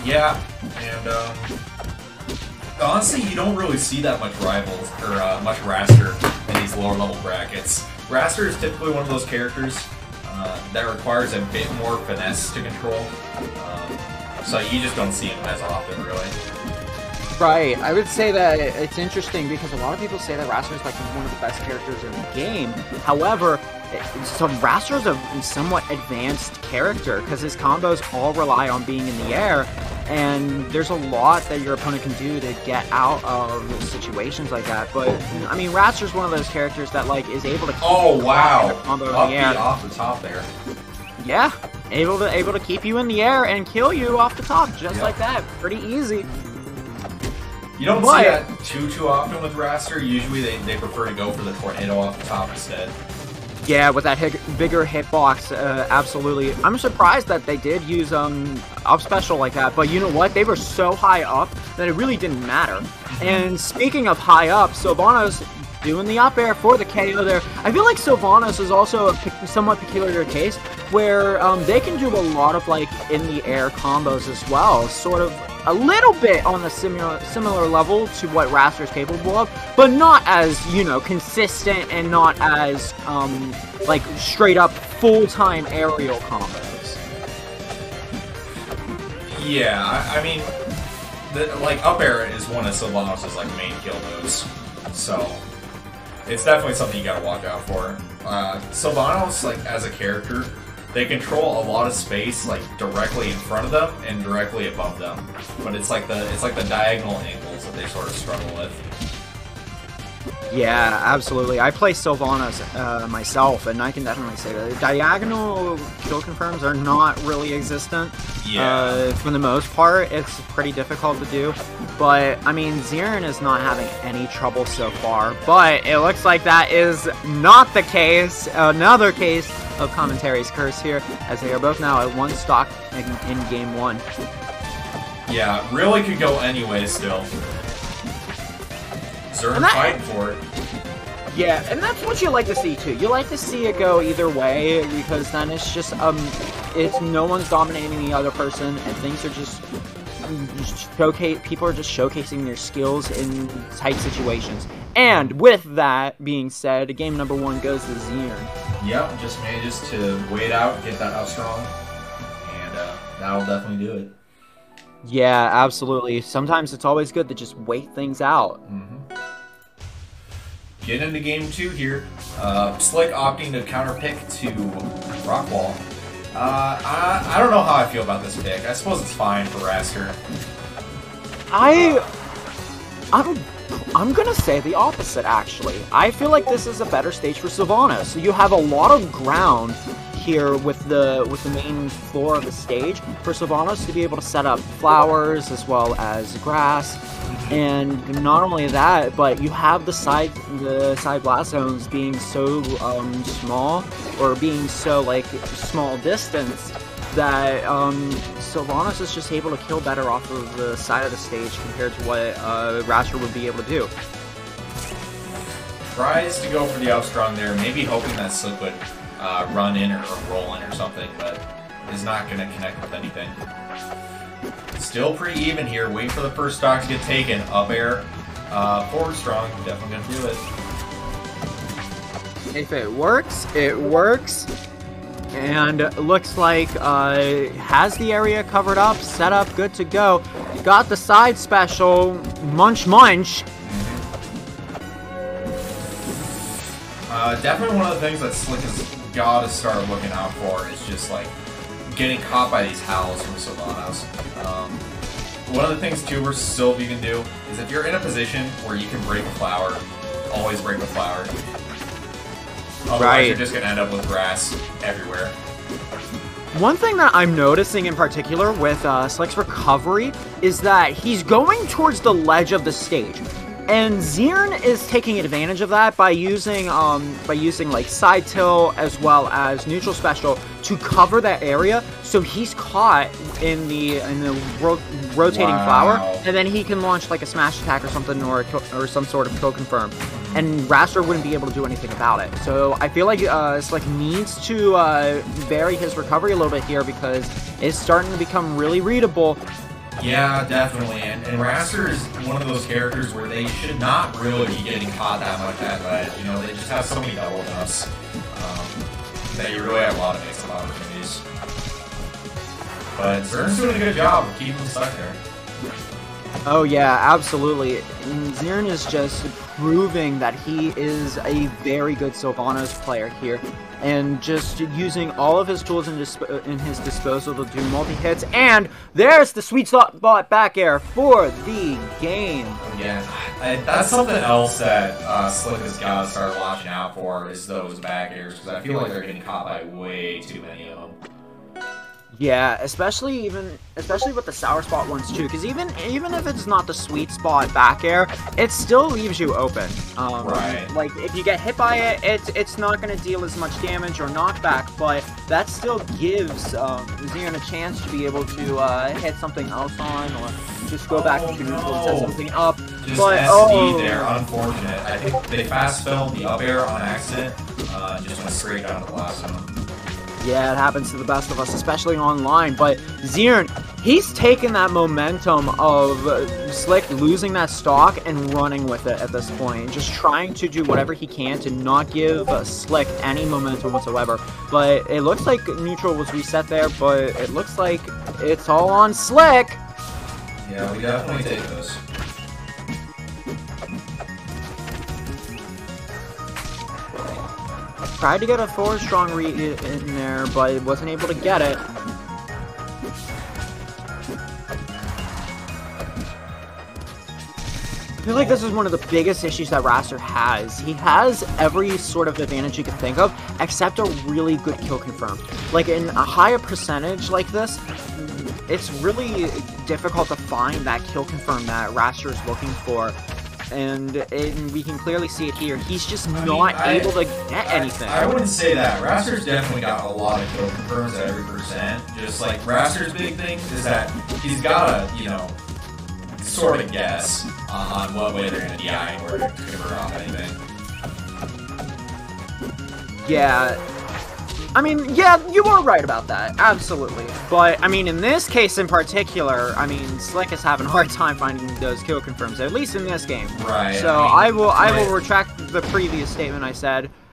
Yeah, and honestly, you don't really see that much rivals or much Wrastor in these lower level brackets. Wrastor is typically one of those characters that requires a bit more finesse to control, so you just don't see him as often, really. Right, I would say that it's interesting because a lot of people say that Wrastor is like one of the best characters in the game. However, so Wrastor is a somewhat advanced character because his combos all rely on being in the air, and there's a lot that your opponent can do to get out of situations like that. But I mean, Wrastor's one of those characters that like is able to keep combo in the air. Off the top there. Yeah, able to keep you in the air and kill you off the top just like that. Pretty easy. You don't see that too often with Wrastor. Usually they prefer to go for the tornado off the top instead. Yeah, with that bigger hitbox, absolutely. I'm surprised that they did use up special like that, but you know what? They were so high up that it really didn't matter. And speaking of high up, Sylvanos doing the up air for the KO there. I feel like Sylvanos is also a somewhat peculiar case where they can do a lot of like in the air combos as well, sort of a little bit on the similar level to what Wrastor is capable of, but not as, you know, consistent and not as like straight up full-time aerial combos. Yeah, I mean, like up air is one of Sylvanos' like main kill moves, so it's definitely something you gotta watch out for. Sylvanos, like as a character, they control a lot of space, like directly in front of them and directly above them. But it's like the diagonal angles that they sort of struggle with. Yeah, absolutely. I play Sylvanos myself, and I can definitely say that diagonal kill confirms are not really existent. Yeah. For the most part, it's pretty difficult to do. But I mean, Zeern is not having any trouble so far. But it looks like that is not the case. Another case of Commentary's curse here, as they are both now at one stock in game one. Yeah, really could go anyway still. Zeern fighting for it. Yeah, and that's what you like to see too. You like to see it go either way, because then it's just it's no one's dominating the other person, and things are just people are just showcasing their skills in tight situations. And with that being said, game number one goes to Zeern. Yep, just manages to wait out, get that out strong, and that'll definitely do it. Yeah, absolutely. Sometimes it's always good to just wait things out. Getting into game two here. Slick opting to counter pick to Rockwall. I don't know how I feel about this pick. I suppose it's fine for Wrastor. I'm gonna say the opposite, actually. I feel like this is a better stage for Sylvanos. So you have a lot of ground here with the main floor of the stage for Sylvanos to be able to set up flowers as well as grass. And not only that, but you have the side blast zones being so small, or being so like small distance, that Sylvanos is just able to kill better off of the side of the stage compared to what Wrastor would be able to do. Tries to go for the up-strong there, maybe hoping that Slick would run in or roll in or something, but is not going to connect with anything. Still pretty even here, waiting for the first stock to get taken. Up air, forward strong, definitely going to do it. If it works, it works. And it looks like has the area covered up, set up, good to go. Got the side special, munch munch. Definitely one of the things that Slick has got to start looking out for is just like getting caught by these howls from Sylvanos. One of the things too where Sylvie can do is if you're in a position where you can break a flower, always break the flower. Otherwise you're just going to end up with grass everywhere. One thing that I'm noticing in particular with Slick's recovery is that he's going towards the ledge of the stage. And Zeern is taking advantage of that by using like side tilt as well as neutral special to cover that area, so he's caught in the rotating flower, and then he can launch like a smash attack or something, or some sort of kill confirm, and Wrastor wouldn't be able to do anything about it. So I feel like Slick needs to vary his recovery a little bit here, because it's starting to become really readable. Yeah, definitely. And Wrastor is one of those characters where they should not really be getting caught that much at ledge. You know, they just have so many double jumps that you really have a lot of mix-up opportunities. But Zeern's doing a good job of keeping them stuck there. Oh yeah, absolutely. Zeern is just proving that he is a very good Sylvanos player here, and just using all of his tools in his disposal to do multi-hits, and there's the sweet spot back air for the game. Yeah, that's something else that Slick has got to start watching out for, is those back airs, because I feel like they're getting caught by way too many of them. Yeah, especially with the sour spot ones too, because even if it's not the sweet spot back air, it still leaves you open. Right. Like if you get hit by it, it's not going to deal as much damage or knockback, but that still gives Zeern a chance to be able to hit something else on, or just go back to neutral and set something up. Just but SD there, unfortunate. I think they fast fell the up air on accident, just went straight down to the last one. Yeah, it happens to the best of us, especially online, but Zeern, he's taken that momentum of Slick losing that stock and running with it at this point, just trying to do whatever he can to not give Slick any momentum whatsoever. But it looks like neutral was reset there, but it looks like it's all on Slick! Yeah, we definitely take this. Tried to get a 4-strong read in there, but wasn't able to get it. I feel like this is one of the biggest issues that Wrastor has. He has every sort of advantage you can think of, except a really good kill confirm. Like, in a higher percentage like this, it's really difficult to find that kill confirm that Wrastor is looking for. And we can clearly see it here. He's just not able to get anything. I wouldn't say that. Wrastor's definitely got a lot of kill confirms at every percent. Just like Wrastor's big thing is that he's got to, you know, sort of guess on what way they're going to DI in order to convert off anything. Yeah. I mean, yeah, you are right about that, absolutely. But, I mean, in this case in particular, I mean, Slick is having a hard time finding those kill confirms, at least in this game. Right. So I will retract the previous statement I said.